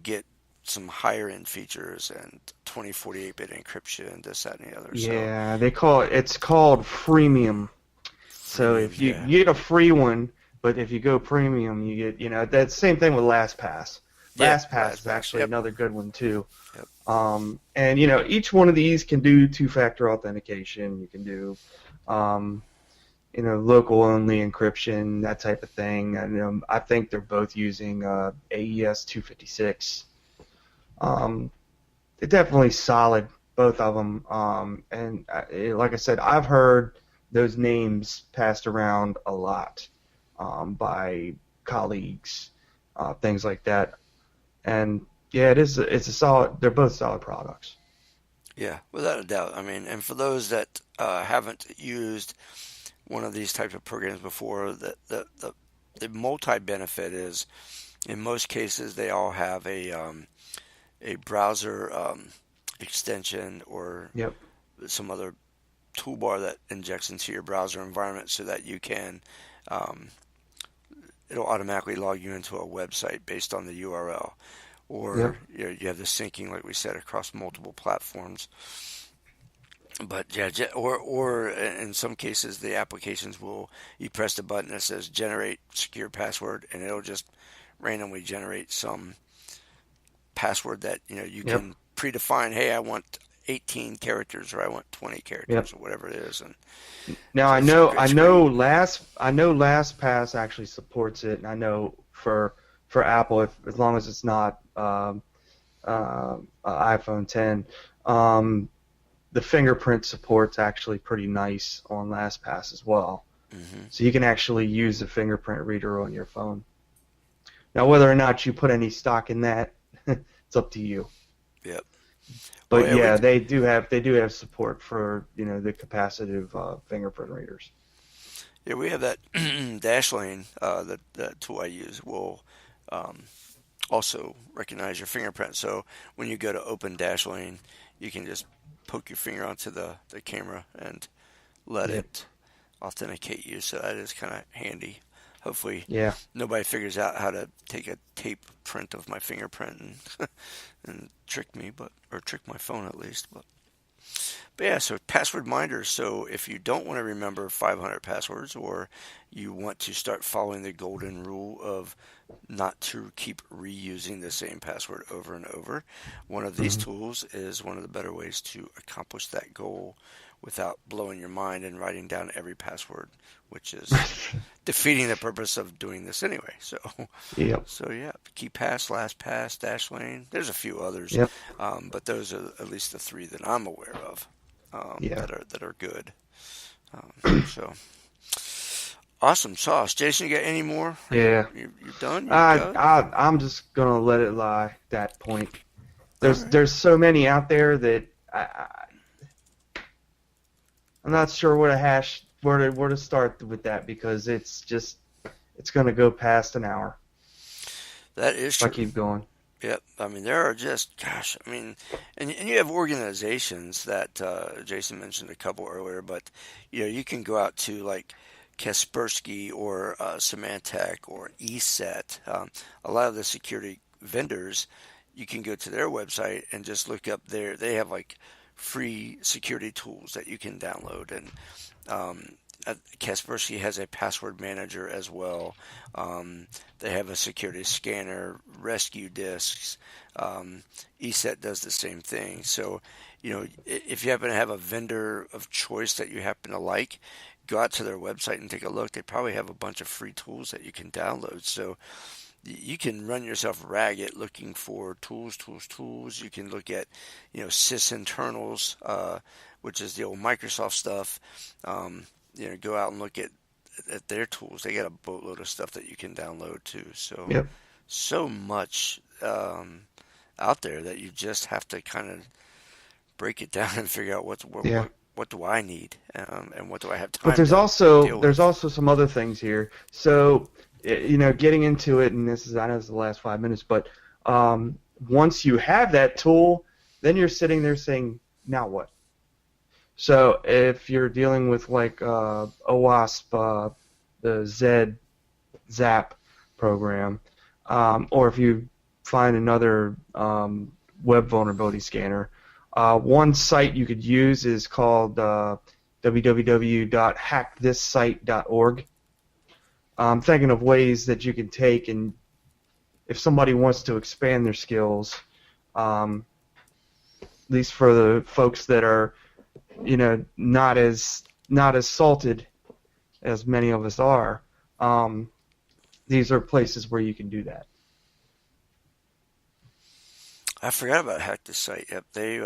get some higher end features and 2048-bit encryption, this, that, and the other. Yeah, it's called freemium. So if you get a free one, but if you go premium, you get, that's the same thing with LastPass. LastPass is actually another good one too. Yep. And each one of these can do two-factor authentication. You can do, local only encryption, that type of thing. And I think they're both using AES 256. They're definitely solid, both of them. And like I said, I've heard those names passed around a lot by colleagues, things like that. And yeah, it's a solid. They're both solid products. Yeah, without a doubt. I mean, and for those that haven't used one of these types of programs before, the multi-benefit is, in most cases, they all have a browser extension or some other toolbar that injects into your browser environment so that you can, it'll automatically log you into a website based on the URL. Or you have the syncing, like we said, across multiple platforms. But or in some cases, the applications you press the button that says generate secure password, and it'll just randomly generate some password that you can predefine. Hey, I want 18 characters, or I want 20 characters, or whatever it is. And now I know LastPass actually supports it, and I know for Apple, as long as it's not iPhone 10, the fingerprint support's actually pretty nice on LastPass as well. Mm-hmm. So you can actually use the fingerprint reader on your phone. Now, whether or not you put any stock in that, it's up to you. Yep. But they do have support for the capacitive fingerprint readers. Yeah, we have that Dashlane, the tool I use will also recognize your fingerprint. So when you go to open Dashlane, you can just poke your finger onto the camera and let it authenticate you. So that is kind of handy. Hopefully nobody figures out how to take a tape print of my fingerprint and trick me, or trick my phone at least. But yeah, so password minders. So if you don't want to remember 500 passwords, or you want to start following the golden rule of not to keep reusing the same password over and over, one of these tools is one of the better ways to accomplish that goal without blowing your mind and writing down every password, which is defeating the purpose of doing this anyway. So KeePass, LastPass, Dashlane. There's a few others, but those are at least the three that I'm aware of that are good. So awesome sauce, Jason. You got any more? Yeah, you're done. I'm just gonna let it lie at that point. There's so many out there that I'm not sure where to start with that, because it's gonna go past an hour. That is true. If I keep going. Yep. I mean, there are just, and you have organizations that Jason mentioned a couple earlier, but you can go out to like Kaspersky or Symantec or ESET, a lot of the security vendors, you can go to their website and just look up there. They have like free security tools that you can download, and Kaspersky has a password manager as well. They have a security scanner, rescue disks. ESET does the same thing. So, if you happen to have a vendor of choice that you happen to like, go out to their website and take a look. They probably have a bunch of free tools that you can download. So you can run yourself ragged looking for tools. You can look at, sysinternals, which is the old Microsoft stuff. Go out and look at their tools. They got a boatload of stuff that you can download too. So, Yep. so much out there that you just have to kind of break it down and figure out what do I need, and what do I have time. But there's to also deal with. some other things here. So, getting into it, and I know this is the last 5 minutes, but once you have that tool, then you're sitting there saying, now what? So if you're dealing with like OWASP, the ZAP program, or if you find another web vulnerability scanner, one site you could use is called www.hackthisSite.org. I'm thinking of ways that you can take, and if somebody wants to expand their skills, at least for the folks that are, not as salted as many of us are, these are places where you can do that. I forgot about Hack the Site. Yep, they've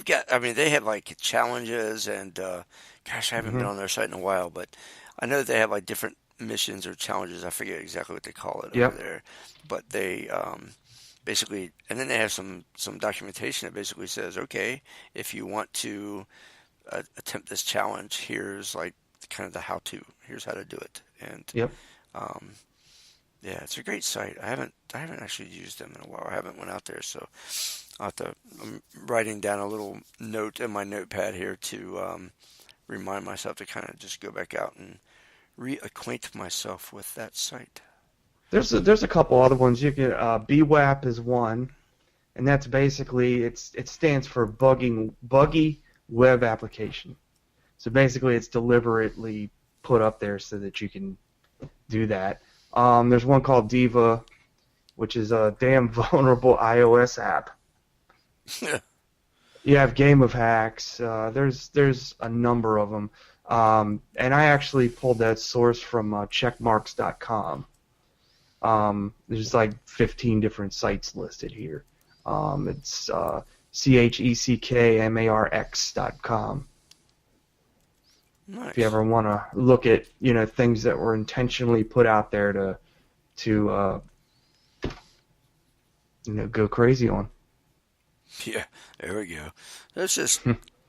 got. I mean, they have like challenges, and gosh, I haven't been on their site in a while, but I know that they have like different missions or challenges. I forget exactly what they call it over there, but they basically, and then they have some documentation that basically says, okay, if you want to attempt this challenge, here's like kind of the how-to. Here's how to do it, and yeah, it's a great site. I haven't actually used them in a while. I haven't went out there, so I'm writing down a little note in my notepad here to remind myself to kind of just go back out and reacquaint myself with that site. There's a couple other ones. You can BWAP is one, and that's basically it stands for buggy web application. So basically, it's deliberately put up there so that you can do that. There's one called Diva, which is a damn vulnerable iOS app. You have Game of Hacks. There's a number of them, and I actually pulled that source from checkmarks.com. There's like 15 different sites listed here. It's checkmarx.com. Nice. If you ever want to look at things that were intentionally put out there to go crazy on. Yeah, there we go. Let's just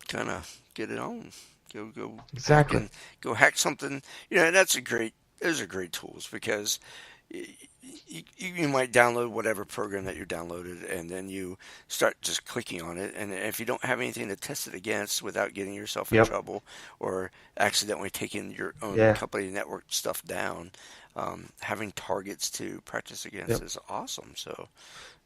kind of get it on. Go Exactly. Go hack something. And those are great tools, because you might download whatever program that you downloaded, and then you start just clicking on it, and if you don't have anything to test it against without getting yourself in trouble or accidentally taking your own company network stuff down, having targets to practice against is awesome. So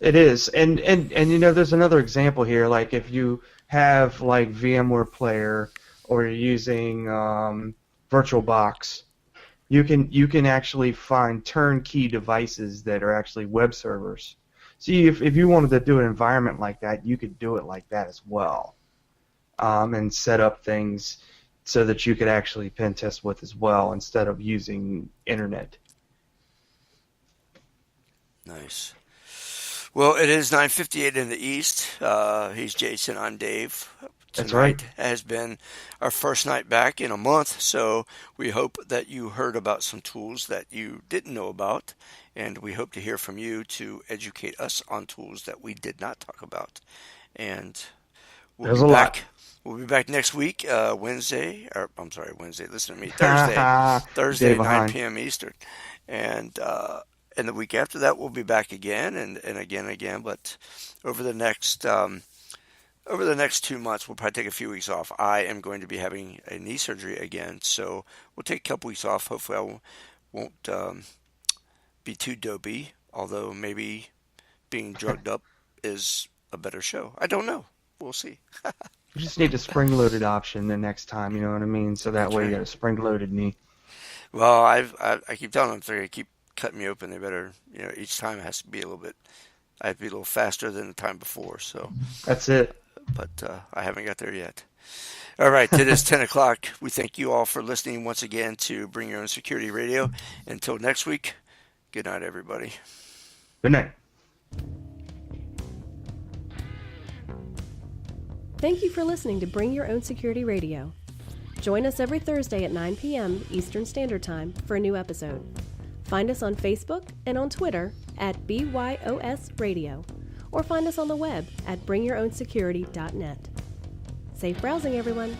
it is, and there's another example here. Like if you have like VMware Player, or you're using VirtualBox, you can actually find turnkey devices that are actually web servers. See, if you wanted to do an environment like that, you could do it like that as well, and set up things so that you could actually pen test with as well, instead of using internet. Nice. Well, it is 9:58 in the East. He's Jason. I'm Dave. That's right. Tonight has been our first night back in a month, so we hope that you heard about some tools that you didn't know about, and we hope to hear from you to educate us on tools that we did not talk about. And we'll be back. We'll be back next week, Wednesday. Listen to me, Thursday, 9 p.m. Eastern, and the week after that we'll be back again and again. But over the next over the next 2 months, we'll probably take a few weeks off. I am going to be having a knee surgery again, so we'll take a couple weeks off. Hopefully, I won't be too dopey, although maybe being drugged up is a better show. I don't know. We'll see. You just need a spring-loaded option the next time, you know what I mean? So that That's way right. you got a spring-loaded knee. Well, I keep telling them if they're going to keep cutting me open, they better, each time it has to be a little bit, I have to be a little faster than the time before, so. That's it. But I haven't got there yet. All right, it is 10 o'clock. We thank you all for listening once again to Bring Your Own Security Radio. Until next week, good night, everybody. Good night. Thank you for listening to Bring Your Own Security Radio. Join us every Thursday at 9 p.m. Eastern Standard Time for a new episode. Find us on Facebook and on Twitter at BYOS Radio, or find us on the web at bringyourown.security.net. Safe browsing, everyone!